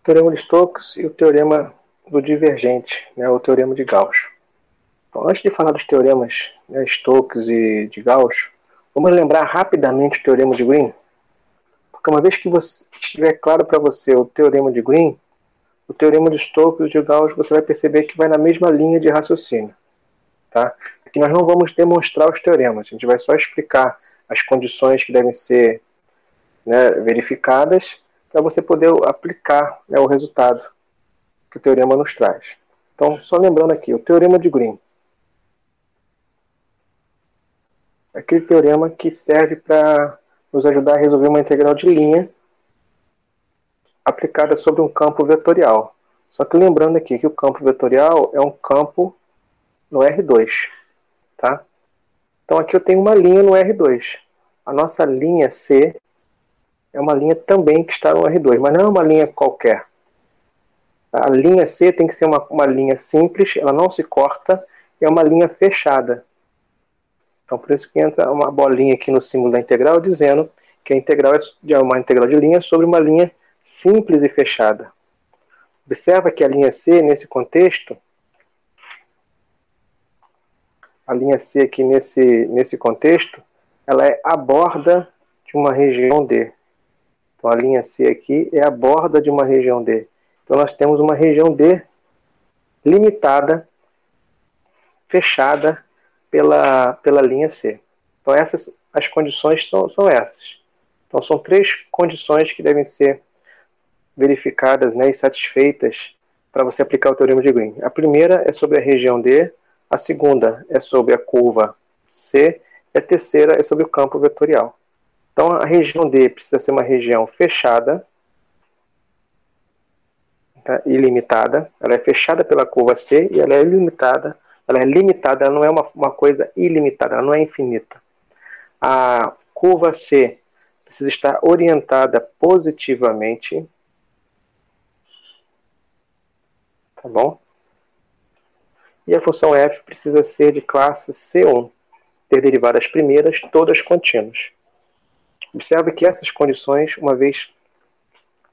Teorema de Stokes e o teorema do divergente, né, o teorema de Gauss. Então, antes de falar dos teoremas, né, Stokes e de Gauss, vamos lembrar rapidamente o teorema de Green, porque uma vez que estiver claro para você o teorema de Green, o teorema de Stokes e de Gauss você vai perceber que vai na mesma linha de raciocínio. Tá? Aqui nós não vamos demonstrar os teoremas, a gente vai só explicar as condições que devem ser, né, verificadas para você poder aplicar, né, o resultado que o teorema nos traz. Então, só lembrando aqui, o teorema de Green. Aquele teorema que serve para nos ajudar a resolver uma integral de linha aplicada sobre um campo vetorial. Só que lembrando aqui que o campo vetorial é um campo no R2. Tá? Então aqui eu tenho uma linha no R2. A nossa linha C é uma linha também que está no R2, mas não é uma linha qualquer. A linha C tem que ser uma linha simples, ela não se corta, é uma linha fechada. Então por isso que entra uma bolinha aqui no símbolo da integral dizendo que a integral é uma integral de linha sobre uma linha simples e fechada. Observa que a linha C, nesse contexto, a linha C aqui nesse contexto, ela é a borda de uma região D. Então a linha C aqui é a borda de uma região D. Então nós temos uma região D limitada, fechada pela linha C. Então as condições são essas. Então são três condições que devem ser verificadas, né, e satisfeitas para você aplicar o teorema de Green. A primeira é sobre a região D, a segunda é sobre a curva C e a terceira é sobre o campo vetorial. Então a região D precisa ser uma região fechada, tá, ilimitada. Ela é fechada pela curva C e ela é ilimitada. Ela é limitada, ela não é uma coisa ilimitada, ela não é infinita. A curva C precisa estar orientada positivamente. Tá bom? E a função f precisa ser de classe C1, ter derivadas primeiras, todas contínuas. Observe que essas condições, uma vez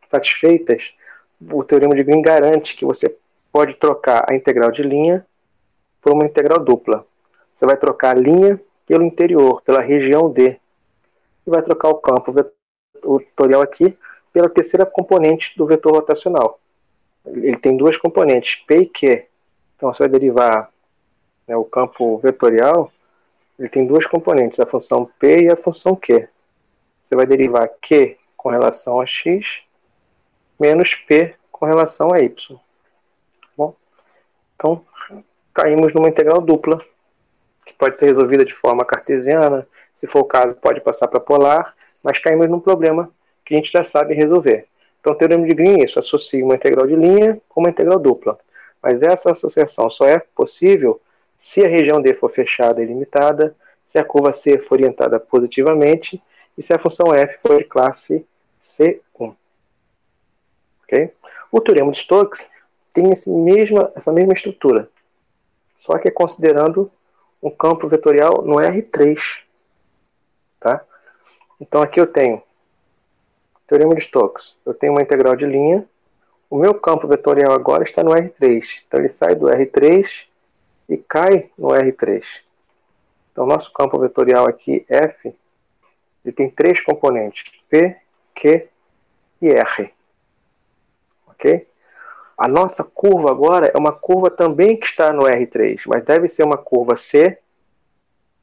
satisfeitas, o teorema de Green garante que você pode trocar a integral de linha por uma integral dupla. Você vai trocar a linha pelo interior, pela região D, e vai trocar o campo vetorial aqui pela terceira componente do vetor rotacional. Ele tem duas componentes, P e Q. Então você vai derivar, né, o campo vetorial, ele tem duas componentes, a função P e a função Q. Você vai derivar Q com relação a X menos P com relação a Y. Bom, então caímos numa integral dupla, que pode ser resolvida de forma cartesiana, se for o caso pode passar para polar, mas caímos num problema que a gente já sabe resolver. Então o teorema de Green é isso, associa uma integral de linha com uma integral dupla. Mas essa associação só é possível se a região D for fechada e limitada, se a curva C for orientada positivamente e se a função f for de classe C1. Okay? O teorema de Stokes tem essa mesma estrutura, só que é considerando um campo vetorial no R3. Tá? Então aqui eu tenho teorema de Stokes. Eu tenho uma integral de linha. O meu campo vetorial agora está no R3. Então ele sai do R3 e cai no R3. Então nosso campo vetorial aqui, F, ele tem três componentes, P, Q e R. Ok? A nossa curva agora é uma curva também que está no R3, mas deve ser uma curva C,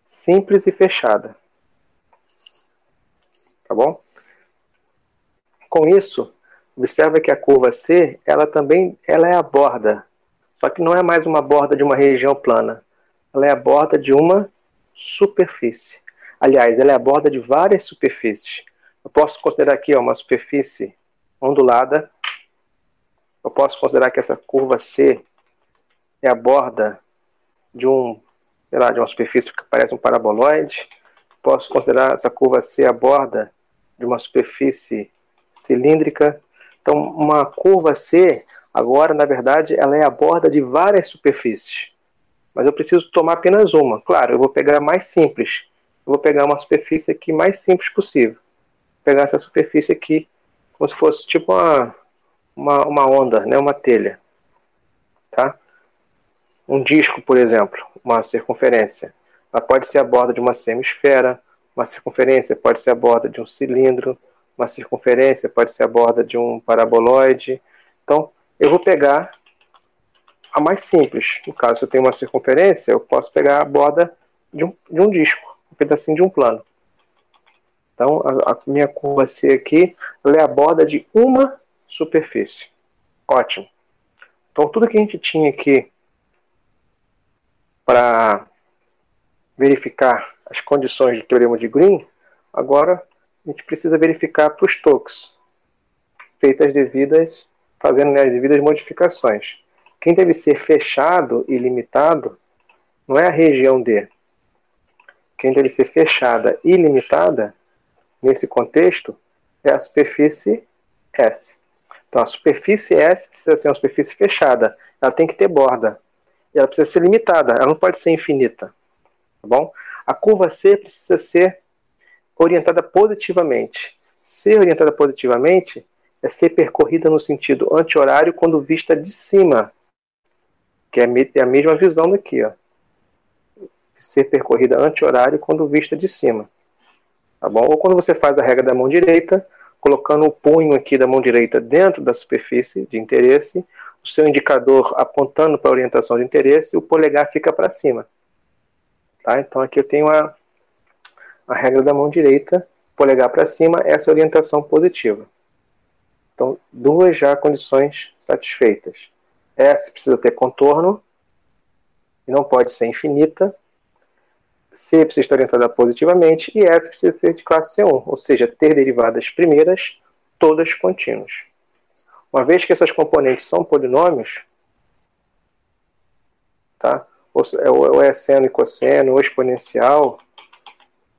simples e fechada. Tá bom? Com isso, observa que a curva C, ela é a borda. Só que não é mais uma borda de uma região plana. Ela é a borda de uma superfície. Aliás, ela é a borda de várias superfícies. Eu posso considerar aqui uma superfície ondulada. Eu posso considerar que essa curva C é a borda de uma superfície que parece um paraboloide. Posso considerar essa curva C a borda de uma superfície cilíndrica. Então, uma curva C, agora, na verdade, ela é a borda de várias superfícies. Mas eu preciso tomar apenas uma. Claro, eu vou pegar a mais simples. Eu vou pegar uma superfície aqui mais simples possível. Vou pegar essa superfície aqui como se fosse tipo uma onda, né? Uma telha. Tá? Um disco, por exemplo, uma circunferência. Ela pode ser a borda de uma semisfera, uma circunferência pode ser a borda de um cilindro, uma circunferência pode ser a borda de um paraboloide. Então, eu vou pegar a mais simples. No caso, se eu tenho uma circunferência, eu posso pegar a borda de um disco, um pedacinho de um plano. Então, a minha curva C aqui, ela é a borda de uma superfície. Ótimo. Então, tudo que a gente tinha aqui para verificar as condições do teorema de Green, agora a gente precisa verificar para os Stokes, fazendo as devidas modificações. Quem deve ser fechado e limitado não é a região D. Quem deve ser fechada e limitada, nesse contexto, é a superfície S. Então, a superfície S precisa ser uma superfície fechada. Ela tem que ter borda. E ela precisa ser limitada. Ela não pode ser infinita. Tá bom? A curva C precisa ser orientada positivamente. Ser orientada positivamente é ser percorrida no sentido anti-horário quando vista de cima. Que é a mesma visão daqui. Ó. Ser percorrida anti-horário quando vista de cima. Tá bom? Ou quando você faz a regra da mão direita, colocando o punho aqui da mão direita dentro da superfície de interesse, o seu indicador apontando para a orientação de interesse, o polegar fica para cima. Tá? Então aqui eu tenho a regra da mão direita, polegar para cima, essa é a orientação positiva. Então, duas já condições satisfeitas. S precisa ter contorno, e não pode ser infinita. C precisa estar orientada positivamente e F precisa ser de classe C1, ou seja, ter derivadas primeiras, todas contínuas. Uma vez que essas componentes são polinômios, tá? Ou é seno e cosseno, ou exponencial,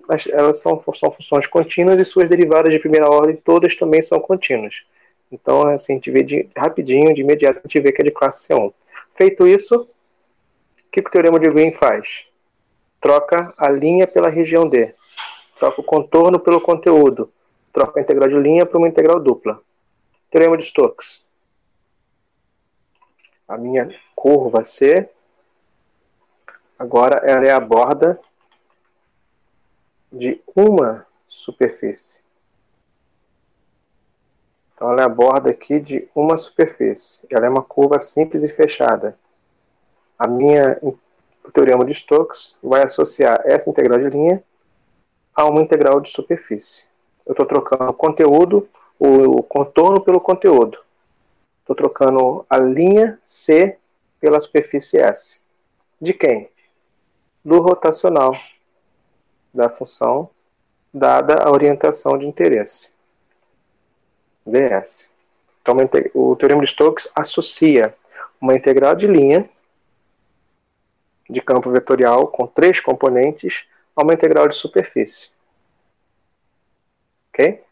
mas elas são funções contínuas e suas derivadas de primeira ordem todas também são contínuas. Então, assim, a gente vê rapidinho, de imediato, a gente vê que é de classe C1. Feito isso, o que o teorema de Green faz? Troca a linha pela região D. Troca o contorno pelo conteúdo. Troca a integral de linha por uma integral dupla. Teorema de Stokes. A minha curva C, agora ela é a borda de uma superfície. Então ela é a borda aqui de uma superfície. Ela é uma curva simples e fechada. O teorema de Stokes vai associar essa integral de linha a uma integral de superfície. Eu estou trocando o conteúdo, o contorno pelo conteúdo. Estou trocando a linha C pela superfície S. De quem? Do rotacional da função dada a orientação de interesse. ds. Então, o teorema de Stokes associa uma integral de linha de campo vetorial com 3 componentes a uma integral de superfície. Ok?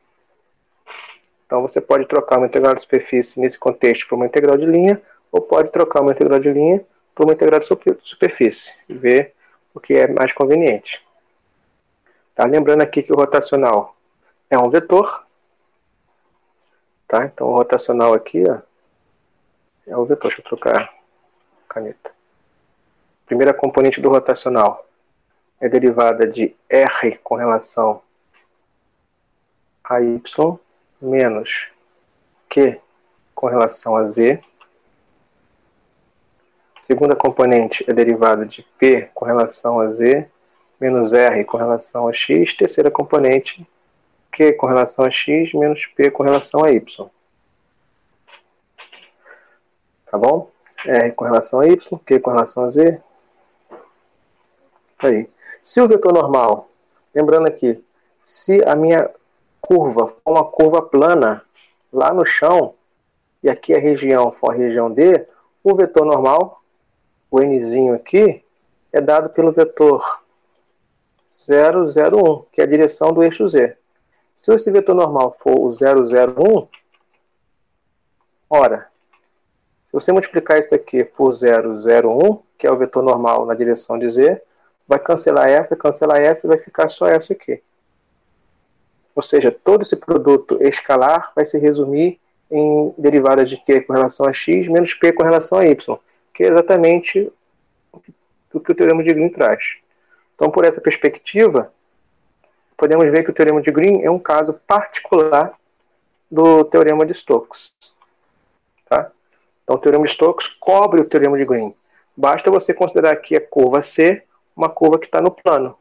Então você pode trocar uma integral de superfície nesse contexto por uma integral de linha, ou pode trocar uma integral de linha por uma integral de superfície e ver o que é mais conveniente. Tá? Lembrando aqui que o rotacional é um vetor. Tá? Então o rotacional aqui ó, é o vetor. Deixa eu trocar a caneta. Primeira componente do rotacional é derivada de R com relação a Y menos Q com relação a Z. Segunda componente é derivada de P com relação a Z menos R com relação a X. Terceira componente, Q com relação a X menos P com relação a Y. Tá bom? R com relação a Y, Q com relação a Z. Aí. Se o vetor normal, lembrando aqui, se a minha curva for uma curva plana lá no chão, e aqui a região for a região D, o vetor normal, o nzinho aqui, é dado pelo vetor 0, 0, 1, que é a direção do eixo Z. Se esse vetor normal for o 0, 0, 1, ora, se você multiplicar isso aqui por 0, 0, 1, que é o vetor normal na direção de Z, vai cancelar essa e vai ficar só essa aqui. Ou seja, todo esse produto escalar vai se resumir em derivadas de Q com relação a X menos P com relação a Y, que é exatamente o que o Teorema de Green traz. Então, por essa perspectiva, podemos ver que o Teorema de Green é um caso particular do Teorema de Stokes. Tá? Então, o Teorema de Stokes cobre o Teorema de Green. Basta você considerar aqui a curva C, uma curva que está no plano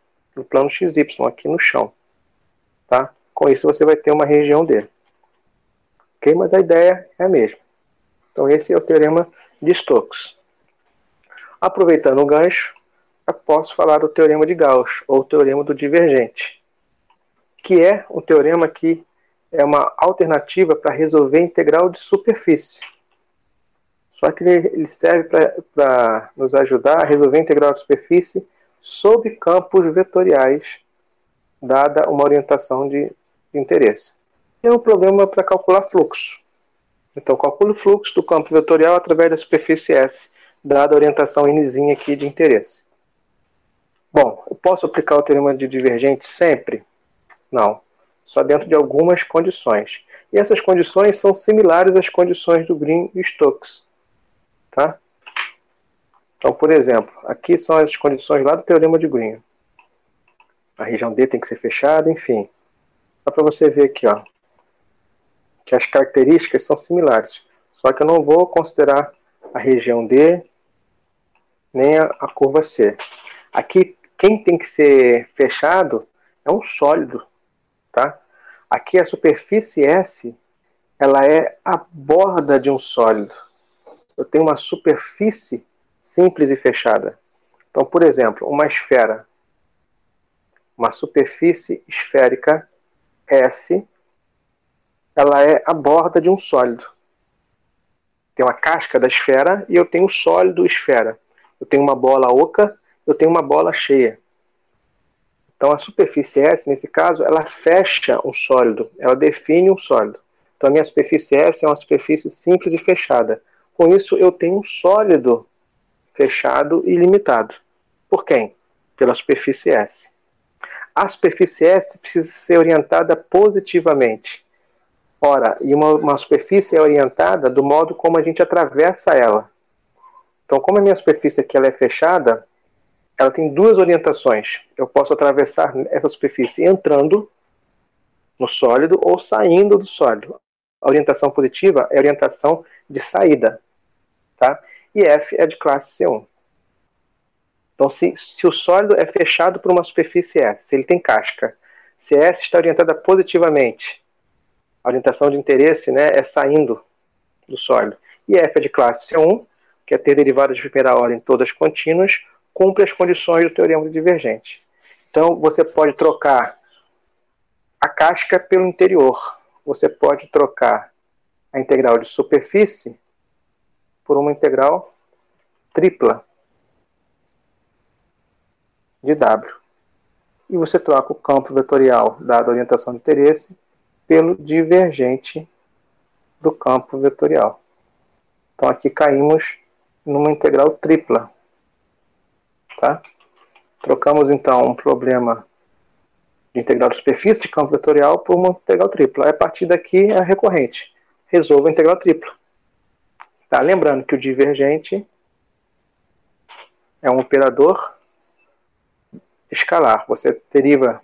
XY, aqui no chão. Tá? Com isso, você vai ter uma região D. Okay? Mas a ideia é a mesma. Então, esse é o Teorema de Stokes. Aproveitando o gancho, eu posso falar do Teorema de Gauss, ou Teorema do Divergente, que é um teorema que é uma alternativa para resolver integral de superfície. Só que ele serve para nos ajudar a resolver integral de superfície sob campos vetoriais, dada uma orientação de interesse. É um problema para calcular fluxo. Então, calcule o fluxo do campo vetorial através da superfície S, dada a orientação Nzinha aqui de interesse. Bom, eu posso aplicar o teorema de divergente sempre? Não. Só dentro de algumas condições. E essas condições são similares às condições do Green e Stokes. Tá? Então, por exemplo, aqui são as condições lá do teorema de Green. A região D tem que ser fechada, enfim. Só para você ver aqui, ó, que as características são similares. Só que eu não vou considerar a região D nem a curva C. Aqui, quem tem que ser fechado é um sólido. Tá? Aqui a superfície S, ela é a borda de um sólido. Eu tenho uma superfície simples e fechada. Então, por exemplo, uma esfera, uma superfície esférica S, ela é a borda de um sólido. Tem uma casca da esfera e eu tenho o sólido esfera. Eu tenho uma bola oca, eu tenho uma bola cheia. Então a superfície S, nesse caso, ela fecha um sólido, ela define um sólido. Então a minha superfície S é uma superfície simples e fechada. Com isso eu tenho um sólido fechado e limitado. Por quem? Pela superfície S. A superfície S precisa ser orientada positivamente. Ora, e uma superfície é orientada do modo como a gente atravessa ela. Então, como a minha superfície aqui ela é fechada, ela tem duas orientações. Eu posso atravessar essa superfície entrando no sólido ou saindo do sólido. A orientação positiva é a orientação de saída. Tá? E F é de classe C1. Então, se o sólido é fechado por uma superfície S, se ele tem casca, se S está orientada positivamente, a orientação de interesse, né, é saindo do sólido. E F é de classe C1, que é ter derivadas de primeira ordem todas contínuas, cumpre as condições do teorema de divergente. Então, você pode trocar a casca pelo interior. Você pode trocar a integral de superfície por uma integral tripla de W. E você troca o campo vetorial, dada a orientação de interesse, pelo divergente do campo vetorial. Então, aqui caímos numa integral tripla. Tá? Trocamos, então, um problema de integral de superfície de campo vetorial por uma integral tripla. A partir daqui é recorrente. Resolva a integral tripla. Tá? Lembrando que o divergente é um operador escalar. Você deriva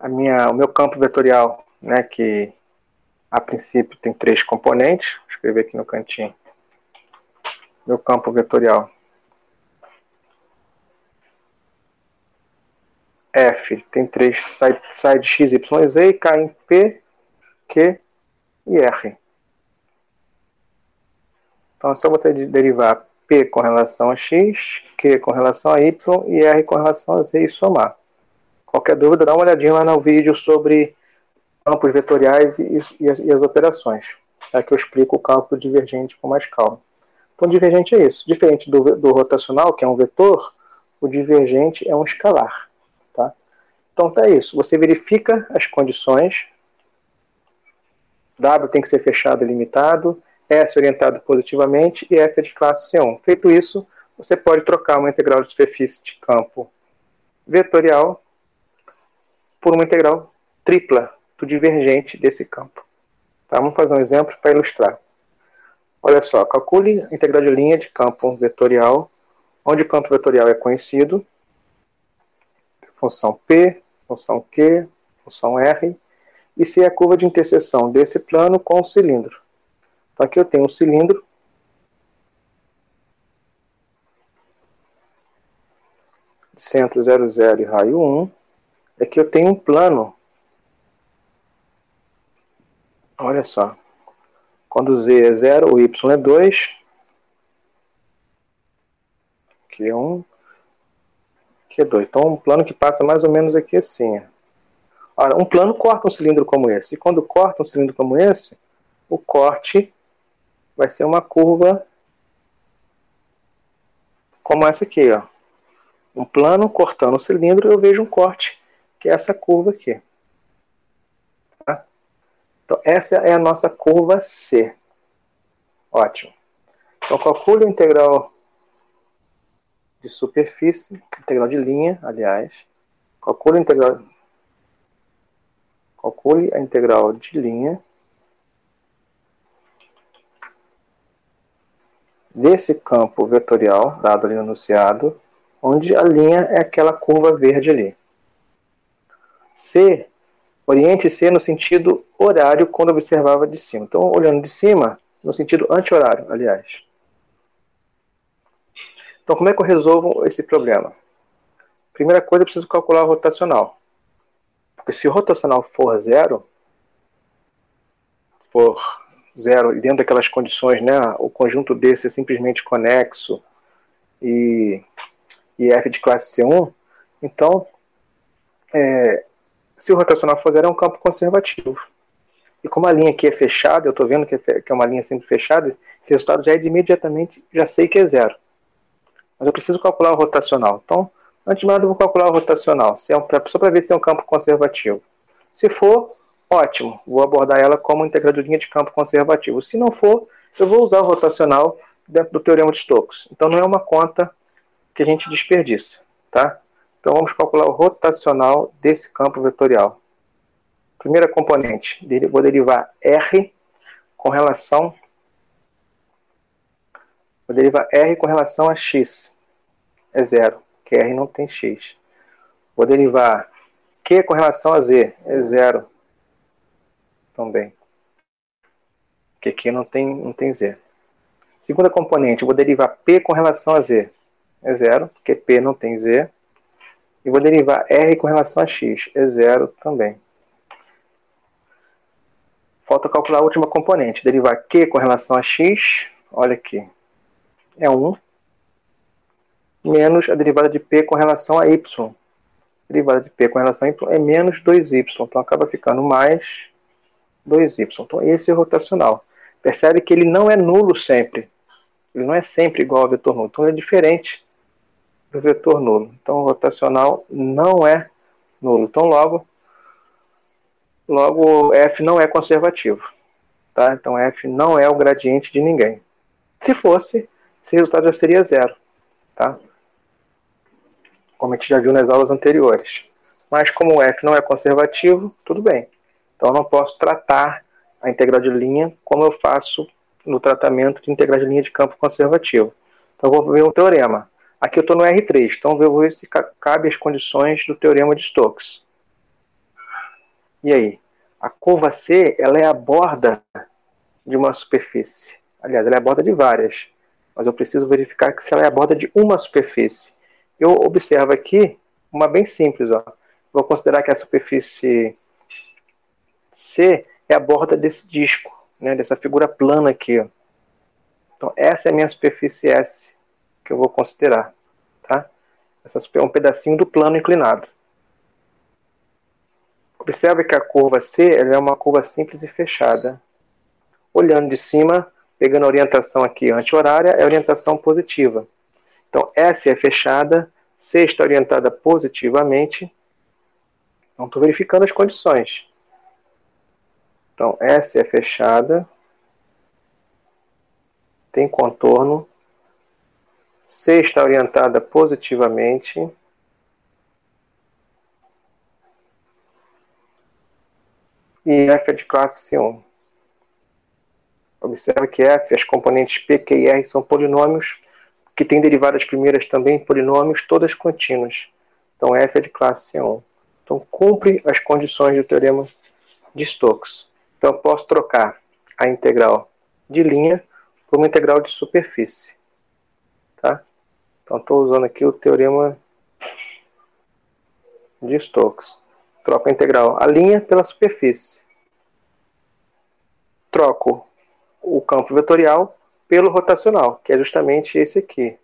o meu campo vetorial, né, que a princípio tem 3 componentes. Vou escrever aqui no cantinho. Meu campo vetorial F tem 3, sai de x, y, z e cai em P, Q e R. Então é só você derivar P com relação a x, Q com relação a y e R com relação a z e somar. Qualquer dúvida, dá uma olhadinha lá no vídeo sobre campos vetoriais e as operações. É que eu explico o cálculo divergente com mais calma. Então, divergente é isso. Diferente do rotacional, que é um vetor, o divergente é um escalar. Tá? Então, é isso. Você verifica as condições. W tem que ser fechado e limitado. S orientado positivamente e F é de classe C1. Feito isso, você pode trocar uma integral de superfície de campo vetorial por uma integral tripla do divergente desse campo. Tá? Vamos fazer um exemplo para ilustrar. Olha só, calcule a integral de linha de campo vetorial, onde o campo vetorial é conhecido, função P, função Q, função R, e C é a curva de interseção desse plano com o cilindro. Então aqui eu tenho um cilindro, centro 0, 0 e raio 1. Aqui eu tenho um plano. Olha só. Quando Z é 0, o Y é 2. Aqui é 1. Aqui é 2. Então um plano que passa mais ou menos aqui assim. Ora, um plano corta um cilindro como esse. E quando corta um cilindro como esse, o corte vai ser uma curva como essa aqui, ó. Um plano cortando o cilindro, eu vejo um corte, que é essa curva aqui. Tá? Então, essa é a nossa curva C. Ótimo. Então, calcule a integral de superfície, integral de linha, aliás. Calcule a integral de linha desse campo vetorial, dado ali no enunciado, onde a linha é aquela curva verde ali. C, oriente C no sentido horário quando observava de cima. Então, olhando de cima, no sentido anti-horário, aliás. Então, como é que eu resolvo esse problema? Primeira coisa, eu preciso calcular o rotacional. Porque se o rotacional for zero e dentro daquelas condições, né, o conjunto desse é simplesmente conexo e f de classe C1, então, se o rotacional for zero, é um campo conservativo. E como a linha aqui é fechada, eu estou vendo que é uma linha sempre fechada, esse resultado já é imediatamente, já sei que é zero. Mas eu preciso calcular o rotacional. Então, antes de nada, eu vou calcular o rotacional, só para ver se é um campo conservativo. Se for, ótimo, vou abordar ela como integral de linha de campo conservativo. Se não for, eu vou usar o rotacional dentro do teorema de Stokes. Então, não é uma conta que a gente desperdiça. Tá? Então, vamos calcular o rotacional desse campo vetorial. Primeira componente, vou derivar R com relação a x. É zero, porque R não tem x. Vou derivar Q com relação a Z. É zero também. Porque aqui não tem Z. Segunda componente, vou derivar P com relação a Z. É zero, porque P não tem Z. E vou derivar R com relação a x. É zero também. Falta calcular a última componente. Derivar Q com relação a x. Olha aqui. É 1. Menos a derivada de P com relação a y. A derivada de P com relação a y é menos 2y. Então acaba ficando mais 2y. Então esse é o rotacional. Percebe que ele não é nulo sempre. Ele não é sempre igual ao vetor nulo. Então ele é diferente do vetor nulo. Então o rotacional não é nulo. Então logo f não é conservativo. Tá? Então f não é o gradiente de ninguém. Se fosse, esse resultado já seria zero. Tá? Como a gente já viu nas aulas anteriores. Mas como o f não é conservativo, tudo bem. Então eu não posso tratar a integral de linha como eu faço no tratamento de integral de linha de campo conservativo. Então eu vou ver um teorema. Aqui eu estou no R3, então eu vou ver se cabe as condições do teorema de Stokes. E aí? A curva C, ela é a borda de uma superfície. Aliás, ela é a borda de várias. Mas eu preciso verificar se ela é a borda de uma superfície. Eu observo aqui uma bem simples. Ó. Vou considerar que a superfície C é a borda desse disco, né, dessa figura plana aqui. Ó. Então, essa é a minha superfície S, que eu vou considerar. Tá? Essa é um pedacinho do plano inclinado. Observe que a curva C ela é uma curva simples e fechada. Olhando de cima, pegando a orientação aqui anti-horária, é a orientação positiva. Então, S é fechada, C está orientada positivamente. Então, estou verificando as condições. Então, S é fechada, tem contorno, C está orientada positivamente, e F é de classe C1. Observa que F, as componentes P, Q e R são polinômios, que têm derivadas primeiras também polinômios, todas contínuas. Então F é de classe C1. Então cumpre as condições do teorema de Stokes. Então eu posso trocar a integral de linha por uma integral de superfície. Tá? Então estou usando aqui o teorema de Stokes. Troco a integral a linha pela superfície. Troco o campo vetorial pelo rotacional, que é justamente esse aqui.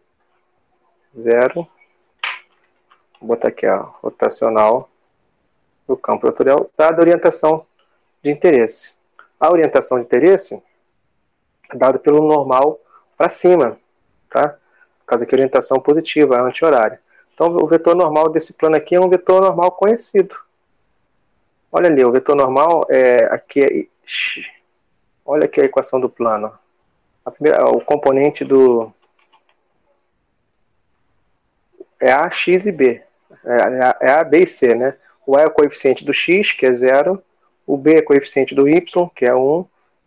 0. Vou botar aqui a rotacional do campo vetorial, dada a orientação de interesse. A orientação de interesse é dada pelo normal para cima, tá? No caso aqui, orientação positiva, anti-horária. Então, o vetor normal desse plano aqui é um vetor normal conhecido. Olha ali, o vetor normal aqui olha aqui a equação do plano. O componente é A, X e B. É A, B e C, né? O A é o coeficiente do X, que é 0. O B é o coeficiente do Y, que é 1.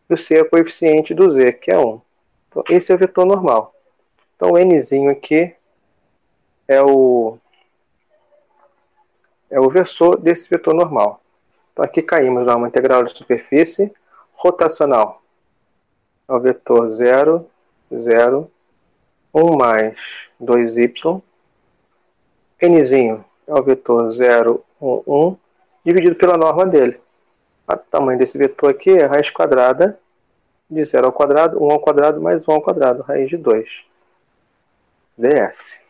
E o C é o coeficiente do Z, que é 1. Então, esse é o vetor normal. Então, o Nzinho aqui é o versor desse vetor normal. Então, aqui caímos numa integral de superfície rotacional. É o vetor 0, 0, 1 mais 2y. Nzinho é o vetor 0, 1, 1, dividido pela norma dele. O tamanho desse vetor aqui é a raiz quadrada de 0 ao quadrado, 1 ao quadrado mais 1 ao quadrado, raiz de 2. ds.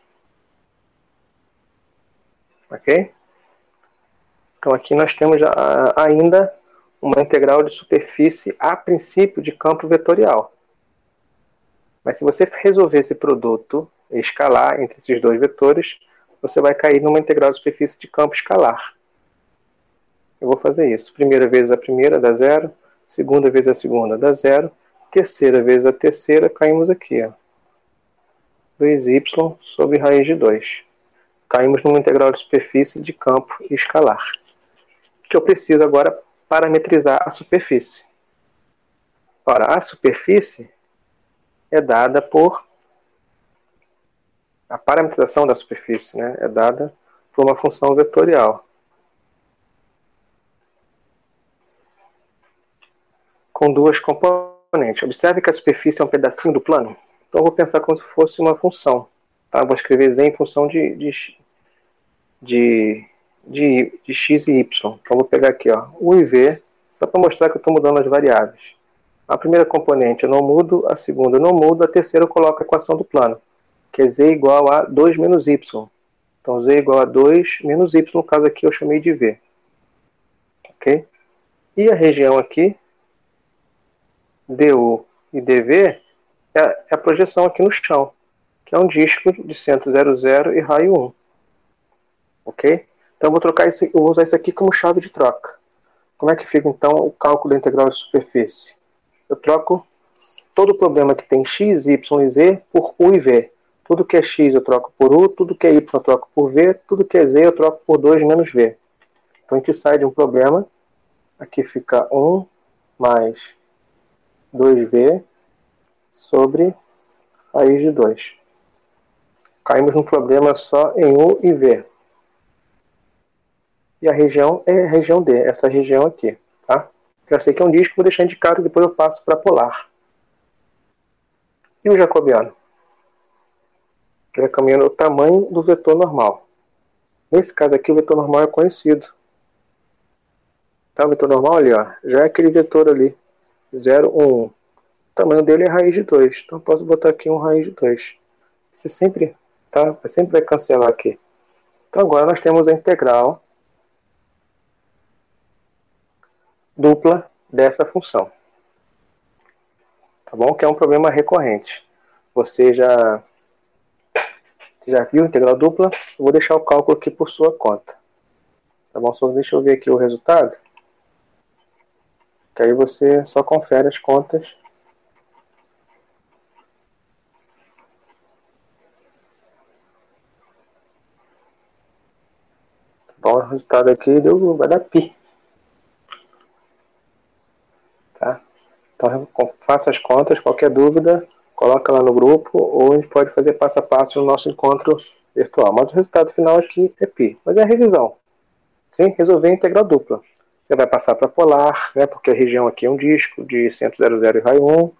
Ok? Então aqui nós temos ainda uma integral de superfície a princípio de campo vetorial. Mas se você resolver esse produto escalar entre esses dois vetores, você vai cair numa integral de superfície de campo escalar. Eu vou fazer isso. Primeira vez a primeira dá 0, segunda vez a segunda dá 0, terceira vez a terceira, caímos aqui. 2y sobre raiz de 2. Caímos numa integral de superfície de campo escalar. Que eu preciso agora parametrizar a superfície. Ora, a superfície é dada por... A parametrização da superfície, né, é dada por uma função vetorial. Com duas componentes. Observe que a superfície é um pedacinho do plano. Então eu vou pensar como se fosse uma função. Tá? Vou escrever z em função de x e y. Então vou pegar aqui u e v, só para mostrar que eu estou mudando as variáveis. A primeira componente eu não mudo, a segunda eu não mudo, a terceira eu coloco a equação do plano, que é z igual a 2 menos y. Então z igual a 2 menos y, no caso aqui eu chamei de v. Ok? E a região aqui, du e dv, é a projeção aqui no chão, que é um disco de centro 0,0 e raio 1. Ok? Então eu vou usar isso aqui como chave de troca. Como é que fica então o cálculo da integral de superfície? Eu troco todo o problema que tem x, y e z por u e v. Tudo que é x eu troco por u, tudo que é y eu troco por v, tudo que é z eu troco por 2 menos v. Então a gente sai de um problema, aqui fica 1 mais 2v sobre raiz de 2. Caímos num problema só em u e v. E a região é a região D, essa região aqui. Tá? Já sei que é um disco, vou deixar indicado, depois eu passo para polar. E o jacobiano? O jacobiano é o tamanho do vetor normal. Nesse caso aqui, o vetor normal é conhecido. Tá? O vetor normal ali, já é aquele vetor ali, 0, 1, 1. O tamanho dele é raiz de 2. Então eu posso botar aqui um raiz de 2. Você sempre vai cancelar aqui. Então agora nós temos a integral dupla dessa função. Tá bom? Que é um problema recorrente. Você já viu a integral dupla? Eu vou deixar o cálculo aqui por sua conta. Tá bom? Só deixa eu ver aqui o resultado. Que aí você só confere as contas. Tá bom? O resultado aqui vai dar π. Tá? Então, faça as contas, qualquer dúvida, coloca lá no grupo, ou a gente pode fazer passo a passo no nosso encontro virtual. Mas o resultado final aqui é π. Mas é a revisão. Sim, resolver a integral dupla. Você vai passar para polar, né, porque a região aqui é um disco de centro 00 e raio 1,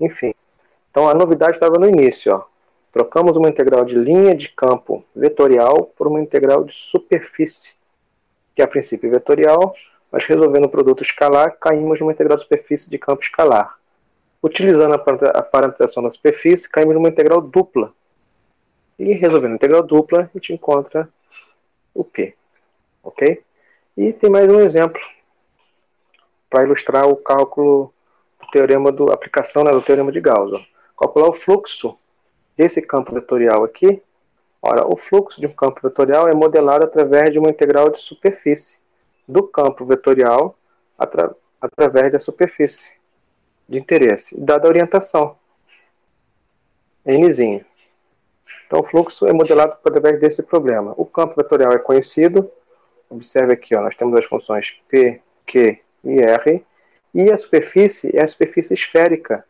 enfim. Então a novidade estava no início. Ó. Trocamos uma integral de linha de campo vetorial por uma integral de superfície, que a princípio é vetorial, mas resolvendo o produto escalar, caímos numa integral de superfície de campo escalar. Utilizando a parametrização da superfície, caímos numa integral dupla. E resolvendo a integral dupla, a gente encontra o P. Ok? E tem mais um exemplo para ilustrar o cálculo do teorema da aplicação, né, do teorema de Gauss. Ó. Calcular o fluxo desse campo vetorial aqui. Ora, o fluxo de um campo vetorial é modelado através de uma integral de superfície do campo vetorial através da superfície de interesse, dada a orientação, nzinho. Então o fluxo é modelado através desse problema. O campo vetorial é conhecido, observe aqui, ó, nós temos as funções P, Q e R, e a superfície é a superfície esférica,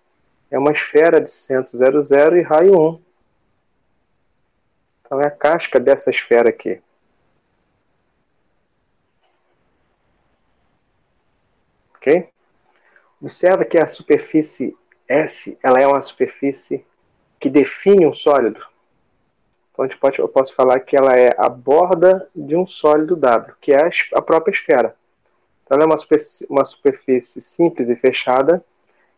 é uma esfera de centro 00 e raio 1. Então é a casca dessa esfera aqui. Ok? Observa que a superfície S, ela é uma superfície que define um sólido. Então eu posso falar que ela é a borda de um sólido W, que é a própria esfera. Então ela é uma superfície simples e fechada.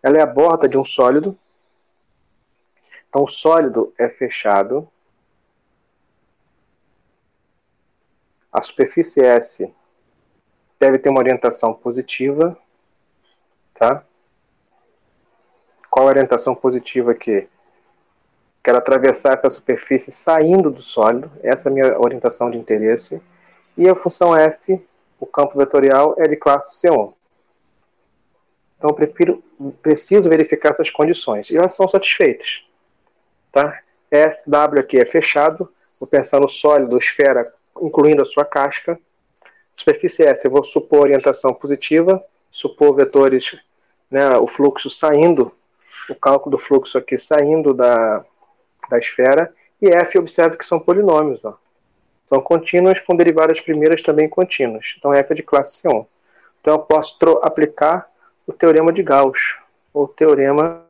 Ela é a borda de um sólido. Então o sólido é fechado. A superfície S deve ter uma orientação positiva. Tá? Qual a orientação positiva aqui? Quero atravessar essa superfície saindo do sólido. Essa é a minha orientação de interesse. E a função f, o campo vetorial, é de classe C1. Então eu preciso verificar essas condições. E elas são satisfeitas. Tá? SW aqui é fechado. Vou pensar no sólido, esfera, incluindo a sua casca. Superfície S, eu vou supor orientação positiva. Supor vetores, né, o fluxo saindo, o cálculo do fluxo aqui saindo da esfera, e F, observe que são polinômios. Ó. São contínuas com derivadas primeiras também contínuas. Então F é de classe C1. Então eu posso aplicar o teorema de Gauss, ou teorema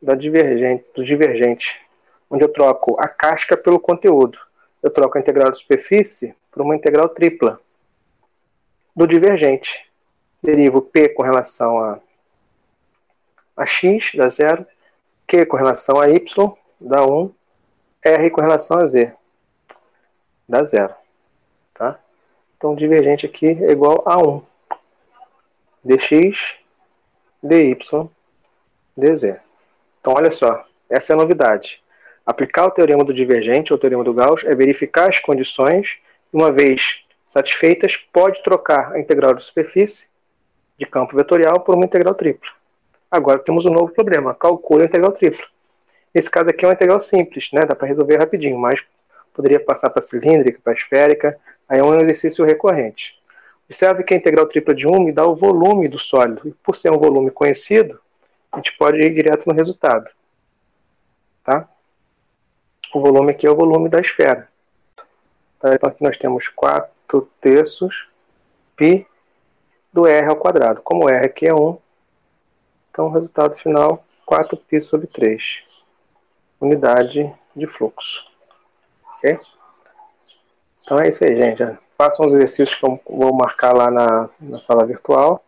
do divergente, onde eu troco a casca pelo conteúdo. Eu troco a integral de superfície por uma integral tripla do divergente. Derivo P com relação a x, dá 0, Q com relação a y, dá 1, R com relação a z, dá 0. Tá? Então o divergente aqui é igual a 1. dx, dy, dz. Então olha só, essa é a novidade. Aplicar o teorema do divergente, ou o teorema do Gauss, é verificar as condições, e uma vez satisfeitas, pode trocar a integral de superfície de campo vetorial por uma integral tripla. Agora temos um novo problema, calcule a integral tripla. Esse caso aqui é uma integral simples, né? Dá para resolver rapidinho, mas poderia passar para cilíndrica, para esférica, aí é um exercício recorrente. Observe que a integral tripla de 1 me dá o volume do sólido, e por ser um volume conhecido, a gente pode ir direto no resultado. Tá? O volume aqui é o volume da esfera. Tá? Então aqui nós temos 4/3 π do R ao quadrado. Como o R aqui é 1, então o resultado final 4π sobre 3. Unidade de fluxo. Ok? Então é isso aí, gente. Façam os exercícios que eu vou marcar lá na sala virtual.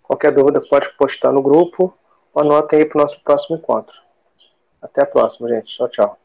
Qualquer dúvida pode postar no grupo ou anotem aí para o nosso próximo encontro. Até a próxima, gente. Tchau, tchau.